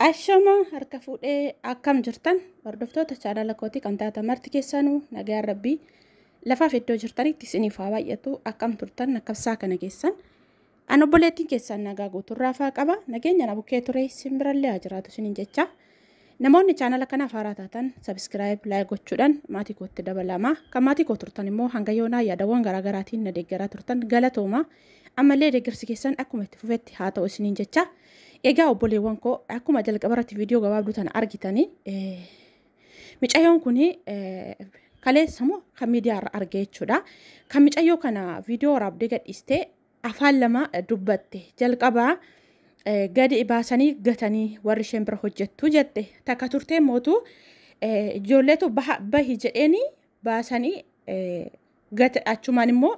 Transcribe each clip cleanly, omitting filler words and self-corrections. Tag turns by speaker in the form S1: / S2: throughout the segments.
S1: Ashama harka fuudhee akkam jirtan hordoftoota chaanala kootii kan taatan marti keessanuu nagaa rabbii lafaaf iddoo jirtanitti isiniif haa baay'atu akkam turtan akkabsaa kana keessan an obboleettiin keessan nagaa guuturraa faa qaba nageenya na bukkee ture simbirallee haa jiraatu isiniin jecha namoonni chaanala kanaaf haaraa taatan subscribe like gochuudhaan maatii kootti dabalamaa kan maatii koo turtan immoo hanga yoonaa yaadawwan garaagaraatiin na deeggaraa turtan galatooma ammallee deeggarsi keessan akkuma itti fufetti haa ta'u isiniin jecha. Egaa obboleewwan koo akkuma jalqabarratti viidiyoo gabaabduu tana argitanii micayyoon kuni kaleessamoo kan miidiyaa argee jechuudha. Kan micayyoo kana viidiyoo waraabdee gadhiistee afaan lama dubbatte jalqabaa gadi baasanii gatanii warri isheen bira hojjettu jette takka turtee mootu ijoolleetu bahi jedheeni baasanii gate achumaan immoo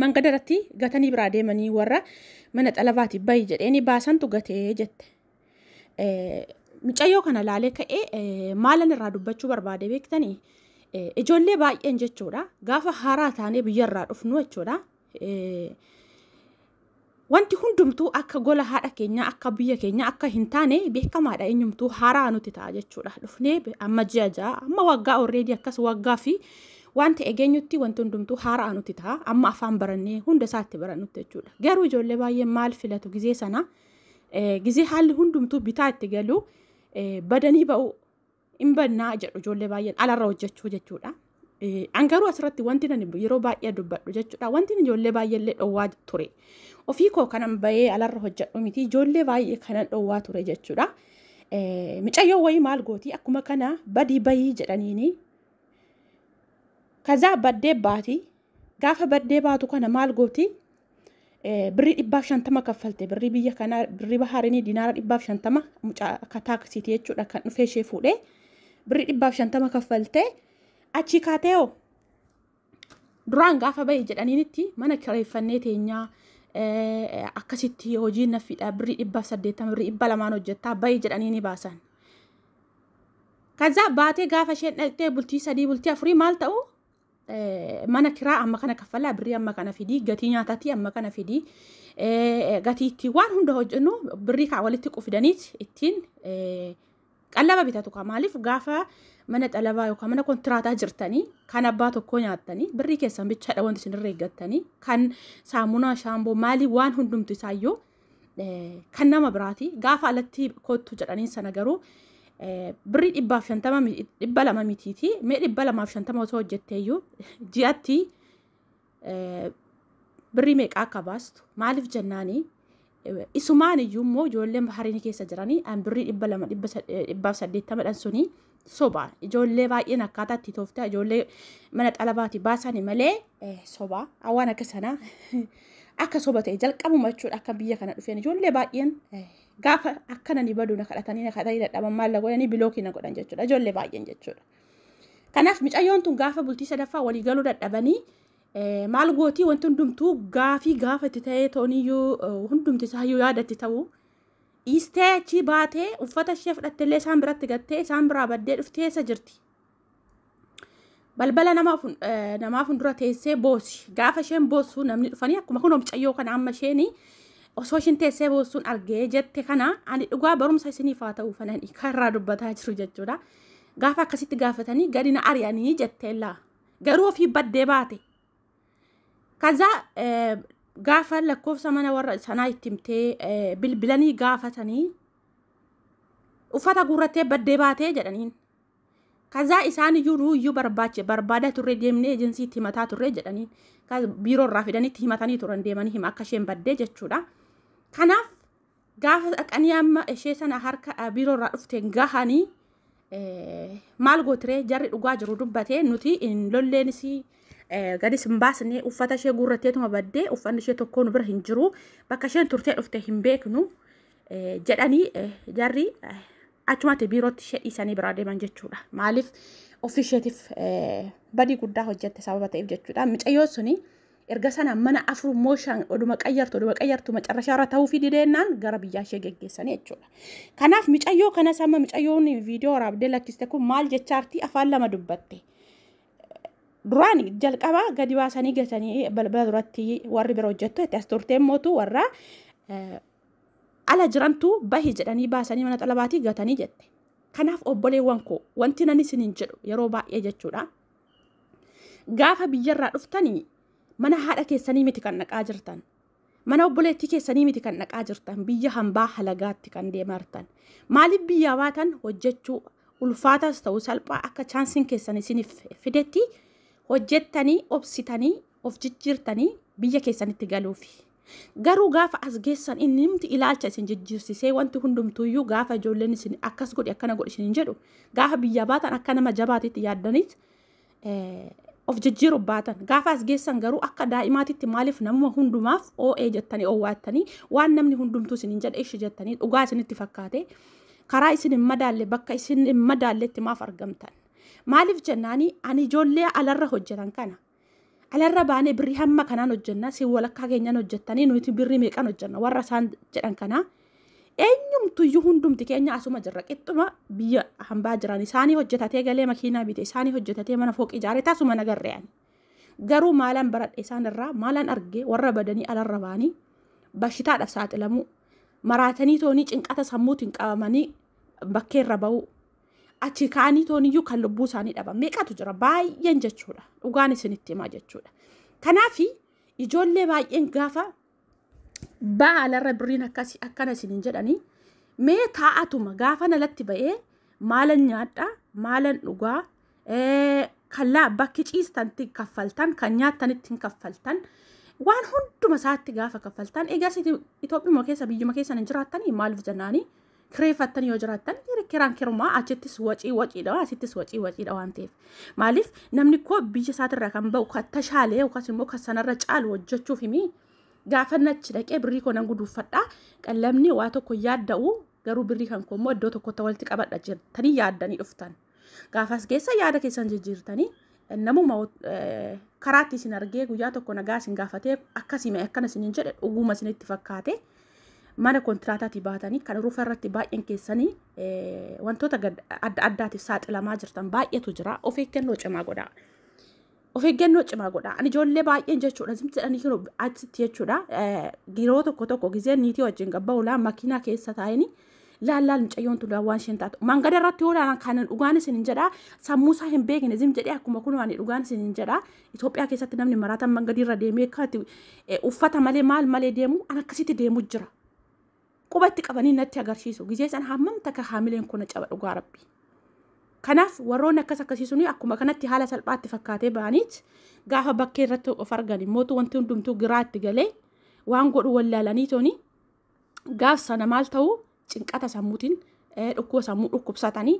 S1: mangadarratti gatanii biraa deemanii warra mana xalabaati bayi jedheeni baasantu gatee jette. Micayyoo kana laalee ka'ee maalan irraa dubbachuu barbaade beektanii ijoollee baay'een jechuudha gaafa haaraa taanee biyyarraa dhufnu jechuudha. Wanti hundumtuu akka gola haadha keenya akka biyya keenya akka hin taane beekamaadha eenyumtuu haaraa nuti ta'a jechuudha. Dhufnee amma ji'a ja'a amma waggaa already akkas waggaa fi wanti egeenyutti wanti hundumtuu haaraa nuti ta'a amma afaan barannee hunda isaatti barannutti jechuudha. Garuu ijoollee baay'ee maal filatu gizee sana gizee haalli hundumtuu bitaa itti galu badanii ba'u hin bannaa jedhu ijoollee baay'een alarra hojjechuu jechuudha. Angaruu asirratti wanti nani yeroo baay'ee dubbadhu jechuudha. Wanti ijoollee baay'eellee dhowwaa ture. Ofii koo kanan bahee alarra hojjedhu miti ijoollee baay'ee kanan dhowwaa ture jechuudha. Micayyoo wayii maal gooti akkuma kana badii bayii jedhaniini. Kaza baddee baati gaafa baddee baatu kana maal gooti birrii 150 kaffalte birrii biyya kana birrii bahaarini dinaara 150 mucaa akka taaksiiti jechuudha kan dhufee ishee fuudhee birrii 150 kaffalte achi kaateeoo duraan gaafa bahi jedhaniinitti mana kireeffannee teenyaa akkasitti hojii naffiidha birrii 180 birrii 200 hojjettaa bahi jedhaniini baasan. Kaza baatee gaafa isheen dhaqxee bultii 3 bultii 4 maal ta'u mana kiraa amma kana kaffalaa birrii amma kana fidii gatii nyaataatti amma kana fidii gatiitti waan hunda hojjennu birrii kaa walitti qufidaniit ittiin qallaba bitatu ka maaliif gaafa mana xalabaa yookaan mana kontiraataa jirtanii kan abbaa tokkoo nyaattanii birrii keessan bichaadha wanti isin irra eeggattanii kan saamunaa shaamboo maalii waan hundumtu isaayyoo kan nama biraati gaafa alatti kottu jedhaniin sana garuu birrii 250 mitiiti mee 250 osoo hojjetteeyyuu ji'atti birrii meeqa akka baastu maaliif jennaanii isumaan iyyuu immoo ijoolleen bahariin keessa jiranii an birrii 280 dhan suni soba ijoollee baay'een akkaataa itti tooftaa ijoollee mana xalabaati baasanii malee soba awwaan akka sana akka soba ta'e jalqabuma jechuudha akka biyya kana dhufeen ijoollee baay'een gaafa akkana ni badu na kadhatanii dadhaban maal godhanii bilookii na godhan jechuudha ijoollee baay'een jechuudha. Kanaaf micayyoon tun gaafa bultii sadaffaa walii galuu dadhabanii maal gootii wanti hundumtuu gaafa itti ta'ee tooniyyuu hundumti isaayyuu yaadatti ta'u dhiistee achi baatee uffata ishee fudhatteellee isaan biratti gattee isaan biraa baddee dhuftee eessa jirti. Balbala namaaf hundura teessee boosi gaafa isheen boossu namni dhufanii akkuma kun micayyoo kana amma isheenii osoo ishin teessee boossuun argee jette kana ani dhugaa barumsa isiniif haa ta'u fananii karraa dubbataa jiru jechuudha. Gaafa akkasitti gaafatanii gadi na ari'anii jetteellaa garuu ofii baddee baate. Kaza gaafa lakkoofsa mana warra sanaa itti himtee bilbilanii gaafatanii uffata guurrattee baddee baatee jedhaniin. Kaza isaan iyyuu barbaada turre deemnee ejensiitti himataa turre jedhaniin. Biiroo irraa fidanitti himatanii turan deemanii hima akka isheen baddee jechuudha. Kanaaf gaafa dhaqanii amma ishee sana harka biiroo irraa dhufteen gahanii maal gootiree jarri dhugaa jiru dubbatee nuti hin lolleenis gadi sin baasnee uffata ishee guurratteetuma baddee uffanni ishee tokko nu bira hin jiru bakka isheen turtee dhufte hin beeknu jedhanii jarri achumatti biirootti ishee dhiisanii biraa deeman jechuudha. Maaliif ofisheetiif badii guddaa hojjette sababa ta'eef jechuudha. Micayyoo suni erga sana mana afur mooshaan oduma qayyartu macarrashaarra ta'uu fi dideennaan gara biyyaa ishee geggeessanii jechuudha. Kanaaf micayyoo kanas amma micayyoon viidiyoo waraabdee lakkiste kun maal jechaartii afaan lama dubbatte. Duraan jalqabaa gadi baasanii gatanii balbala duratti warri bira hojjettu itti as turteen mootu warra ala jirantu bahi jedhanii baasanii mana xalabaatii gatanii jette. Kanaaf obboleewwan koo wanti nan isiniin jedhu yeroo baay'ee jechuudha. Gaafa biyyarraa dhuftanii mana haadha keessanii miti kan dhaqaa jirtan. Mana obboleettii keessanii miti kan dhaqaa jirtan. Biyya hambaa halagaatti kan deemartan. Maaliif biyya baatan hojjechuu ulfaatas ta'u salphaa akka chaansiin keessan isiniif fidetti hojjettanii obsitanii of jijjiirtanii biyya keessanitti galuufi. Garuu gaafa as geessan inni miti ilaalcha isin jijjiirsisee wanti hundumtuuyyuu gaafa ijoolleen isin akkas godhi akkana godhi isin jedhu gaafa biyya baatan akka nama jabaatitti yaaddaniit of jijjiiru baatan. Gaafa as geessan garuu akka daa'imaatitti maaliif namuma hundumaaf oo'ee jettanii oowwaattanii waan namni hundumtuu isin jedhe ishi jettanii dhugaa isinitti fakkaate karaa isin hin madaalle bakka isin hin madaalletti maaf argamtan. Maaliif jennaani ani ijoollee alarra hojjetan kana. Alarra baanee birrii hamma kanaan hojjenna si walakkaa keenyan hojjettanii nuti birrii meeqan hojjenna warra isaan jedhan kana. Eenyumtuyyuu hundumti keenya asuma jirra qixxuma biyya hambaa jiran isaanii hojjetatee galee makiinaa bite isaanii hojjetatee mana fooqii ijaaree tasuma nagarreeyani. Garuu maalaan baradhe isaan irraa maalaan argee warra badanii alarra baanii bashitaadhaaf saaxilamuu maraatanii toonii cinqata sammuutiin qabamanii bakkeerra ba'uu achi kaanii tooniyyuu kan lubbuu isaanii dhaban meeqatu jira baay'een jechuudha. Dhugaan isinitti himaa jechuudha. Kanaaf ijoollee baay'een gaafa baalarra birriin akkana isiniin jedhanii mee taa'atuma gaafa nalatti ba'ee maalan nyaadha maalan dhugaa kallaa bakki ciistanti kaffaltan kan nyaattanitti kaffaltan waan hunduma isaatti gaafa kaffaltan egaa Itoophiyaa keessa biyyuma keessa hin jiraattanii maaliif jennaanii kireeffattanii yoo jiraattan kiraan kirumaa achittis waciidha asittis waciidha waan ta'eef maaliif namni koo biyya isaatirraa kan ba'u kan tashaalee yookaas immoo kan sanarra caalu hojjechuuf himi gaafa nachi dhaqee birrii koo nan guduuffadha qallamni waa tokko yaadda'u garuu birrii kan koo immoo iddoo tokkotti walitti qabadha jettanii yaaddanii dhuftan gaafas keessa yaada keessan jijjiirtanii namuma karaatti isin argee guyyaa tokko nagaa isin gaafatee akkasii akkana isiniin jedhe dhuguma isinitti fakkaate mana kontiraataatti baatanii kan ruufa irratti baay'een keessanii wantoota adda addaatiif saaxilamaa jirtan baay'eetu jira. Of eeggannoo cimaa godhaa. Of eeggannoo cimaa godhaa. Ani ijoollee baay'een jechuudha zimti jedhanii kinu achitti jechuudha. Giroo tokko gizeen niitii wajjin gabbaa ulaa makiinaa keessa taa'anii laal mucayyoon tulaa waan isheen taatu. Mangada irratti oolaan kanan dhugaan isin hin jedhaa sammuusaa hin beekne zim jedhee akkuma kun waan dhugaan isin hin jedhaa. Itoophiyaa keessatti namni maraatan mangadirra deemee akkatti uffata malee maal malee deemu an akkasitti deemu jira. Qubatti qabanii natti agarsiisu gizee san hammam takka haamileen kun caba dhugaa rabbi. Kanaaf warroonni akkasiisuni akkuma kanatti haala salphaatti fakkaatee ba'aniit gaafa bakkee irratti of argan immoo wanti hundumtuu giraatti galee waan godhu wallaalanii tooni gaaf sana maal ta'u cinqata sammuutiin dhukkuba sammuu dhukkubsatanii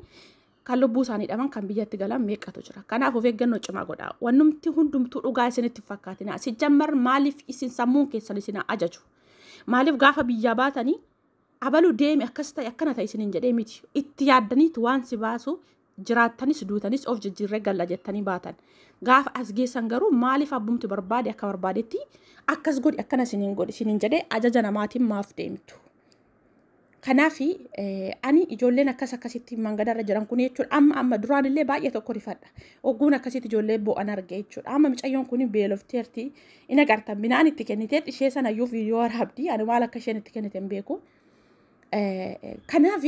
S1: kan lubbuu isaanii dhaban kan biyyatti galan meeqatu jira. Kanaaf of eeggannoo cimaa godhaa. Wannumti hundumtuu dhugaa isinitti fakkaatina. Si jammar maaliif isin sammuun keessan isin ajaju? Maaliif gaafa biyyaa baatanii abalu deemi akkas ta'e akkana ta'e isiniin jedhee miti itti yaaddaniitu waan si baasu jiraattanis duutanis of jijjiirree galla jettanii baatan gaafa as geessan garuu maaliif abbumti barbaade akka barbaadetti akkas godhi akkana isiniin jedhee ajaja namaatiin maaf deemtu. Kanaaf ani ijoolleen akkasitti mangadarra jiran kun jechuudha amma duraan illee baay'ee tokko rifadha ogguun akkasitti ijoollee bo'an arge jechuudha amma mucayyoon kun beelofteerti in agartan binaan itti kennitee ishee sanayyuu viidiyoo waraabdi ani maal akka isheen itti kennite hin beeku. Kanaaf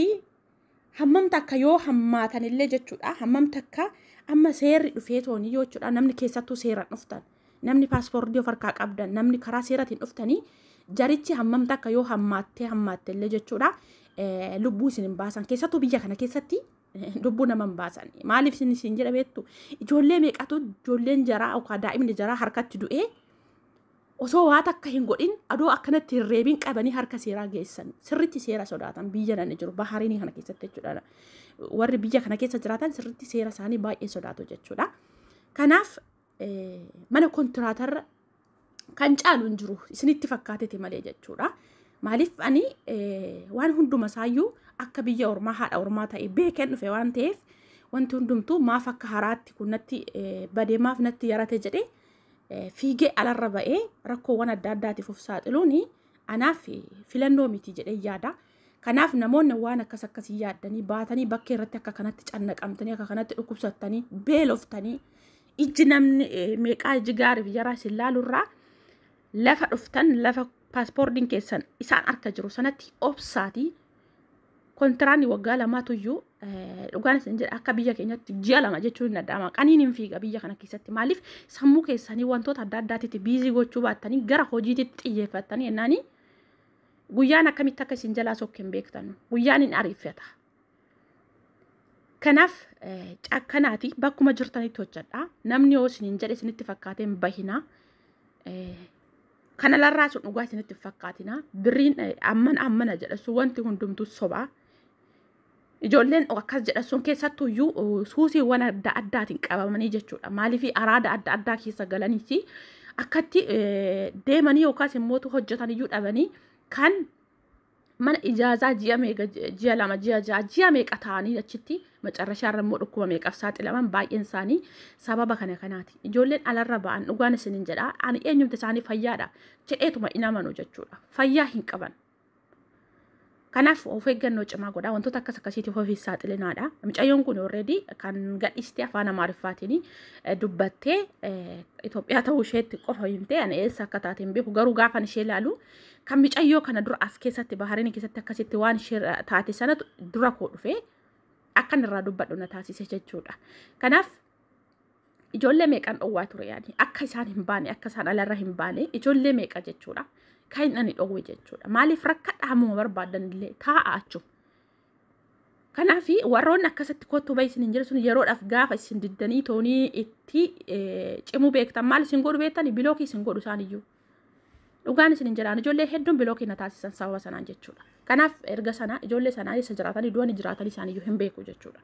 S1: hammam takka yoo hammaatan illee jechuudha hammam takka amma seerri dhufee toonii jechuudha namni keessattuu seeraan dhuftan namni paaspoortii of harkaa qabdan namni karaa seeratiin dhuftanii jarichi hammam takka yoo hammaatte illee jechuudha lubbuu isin hin baasan keessattuu biyya kana keessatti lubbuu nama hin baasan maaliif isin jedha beektu ijoollee meeqatu ijoolleen jaraa yookaan daa'imni jaraa harkatti du'ee osoo waa takka hin godhin adoo akkanatti hin reebin qabanii harka seeraa geessan sirriitti seera sodaatan biyya nan jiru bahariinii kana keessatti jechuudha warri biyya kana keessa jiraatan sirriitti seera isaanii baay'ee sodaatu jechuudha. Kanaaf mana kontiraatarra kan caalu hin jiru isinitti fakkaatete malee jechuudha. Maaliif ani waan hunduma isaayyuu akka biyya ormaa haadha ormaa ta'e beekeen dhufe waan ta'eef wanti hundumtuu maaf akka haraatti kun natti badee maaf natti yarate jedhee fiigee alarra ba'ee rakkoowwan adda addaatiif of saaxiluuni anaaf filannoo miti jedhee yaada. Kanaaf namoonni waan akkasii yaaddanii baatanii bakkee irratti akka kanatti cannaqamtanii akka kanatti dhukkubsattanii beeloftanii ijji namni meeqaa ijji gaariif jaraa isin laalurraa lafa dhuftan lafa paaspoortiin keessan isaan harka jiru sanatti obsaatii kontiraanni waggaa lamaatuyyuu dhugaan isin jedha akka biyya keenyatti ji'a lama jechuun hin danda'ama. Qaniin hin fiiga biyya kana keessatti maaliif sammuu keessanii wantoota adda addaatitti biizii gochuu baattanii gara hojiititti xiyyeeffattanii jennaanii guyyaan akkamitti akka isin jalaa sokkeen beektan guyyaan hin ariifata. Kanaaf cakkanaati bakkuma jirtanitti hojjedha. Namni yoo isin jedhe isinitti fakkaateen bahina. Kana larraa sun dhugaa isinitti fakkaatina. Birriin ammana jedha sun wanti hundumtuu sobaa. Ijoolleen akkas jedha sun keessattuyyuu suusiiwwan adda addaatiin qabamanii jechuudha. Maaliif araada adda addaa keessa galaniiti akkatti deemanii yookaas immoo hojjetaniyyuu dhabanii kan mana ijaazaa ji'a lama ji'a meeqa ta'anii achitti macarrashaarra immoo dhukkuba meeqaf saaxilaman baay'een isaanii sababa kanaati. Ijoolleen alarra ba'an dhugaan isiniin jedha ani eenyumti isaanii fayyaadha jedheetuma hin amanu jechuudha. Fayyaa hin qaban. Kanaaf of eeggannoo cimaa godhaa wantoota akkas akkasiitiif ofii saaxilinaadha. Mucayyoon kun already kan gadhiistee afaan Amaariffaatiin dubbattee Itoophiyaa ta'uu isheetti qofa himtee ani eessa akka taateen beeku garuu gaafan ishee ilaalu kan mucayyoo kana dura as keessatti Bahariin keessatti akkasitti waan ishee taate sanatu dura koo dhufee akkan irraa dubbadhu na taasise jechuudha. Kanaaf ijoollee meeqan dhowwaa ture yaani akka isaan hin baane akka isaan alarra hin baane ijoollee meeqa jechuudha. Kan ani dhowwe jechuudha. Maaliif rakkadha hammuma barbaadan illee taa'a achu. Kanaaf warroonni akkasitti kottu baay'isin hin jiru sun yeroodhaaf gaafa isin diddanii toonii itti cimuu beektan maal isin godhu beektani bilookii isin godhu isaaniyyuu. Dhugaan isin hin jiraan ijoollee hedduun bilookii na taasisan sababa sanaan jechuudha. Kanaaf erga sana ijoollee sanaa isa jiraatanii du'anii jiraatanii isaaniyyuu hin beeku jechuudha.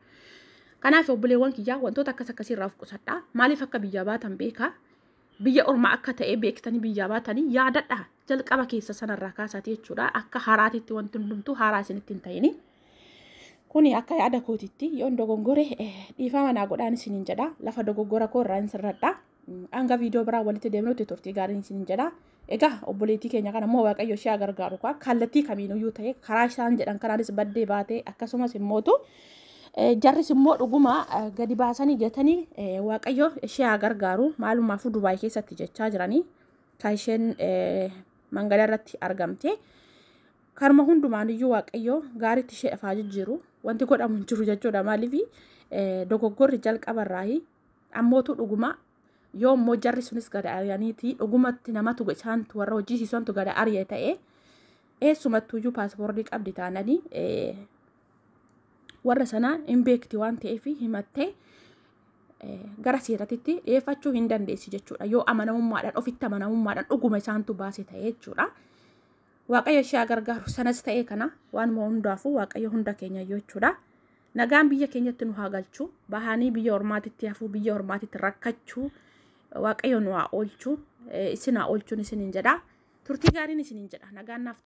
S1: Kanaaf obboleewwan kiyyaa wantoota akkas akkasii irraa of qusadhaa. Maaliif akka biyya baatan beekaa? Biyya ormaa akka ta'e beektanii biyya baatanii yaadadha jalqaba keessa sanarraa kaasati jechuudha. Akka haraatitti wanti hundumtuu haraa isinitti hin ta'ini. Kuni akka yaada kootitti yoon dogongore dhiifama naa godhaan isiniin jedha. Lafa dogoggora koo irraa hin sirradha. Hanga viidiyoo biraa walitti deemnutti turtii gaariin isiniin jedha. Egaa obboleettii keenya kana immoo Waaqayyo ishee gargaaru kallattii kamiinuyyuu ta'e karaa isaan jedhan kanaanis baddee baatee akkasumas immootu jarris immoo dhuguma gadi baasanii gatanii Waaqayyo ishee gargaaru maalumaaf Dubaay keessatti jechaa jiranii kan isheen mangala irratti argamte karma hundumaaniyyuu Waaqayyo gaariitti ishee dhafaa jijjiiru wanti godhamu hin jiru jechuudha. Maaliif dogoggorri jalqabarraayi ammootu dhuguma yoo immoo jarri sunis gada ari'aniiti dhugumatti namatu isaantu warra hojjiisiisantu gada ari'e ta'e eessumattuyyuu paaspoortii qabdi taananii warra sanaa hin beekti waan ta'eef himattee gara seeratitti dhiyeeffachuu hin dandeessi jechuudha. Yoo amanamummaadhaan ofitti amanamummaadhaan dhuguma isaantu baase ta'e jechuudha. Waaqayyo ishee gargaaru sanas ta'e kana waan hundaafuu Waaqayyo hunda keenya jechuudha. Nagaan biyya keenyatti nu haa galchu. Bahanii biyya ormaatitti hafuu biyya ormaatitti rakkachuu Waaqayyo nu haa oolchu. Isin haa oolchuun isiniin jedha. Turtii gaariin isiniin jedha. Nagaan naaf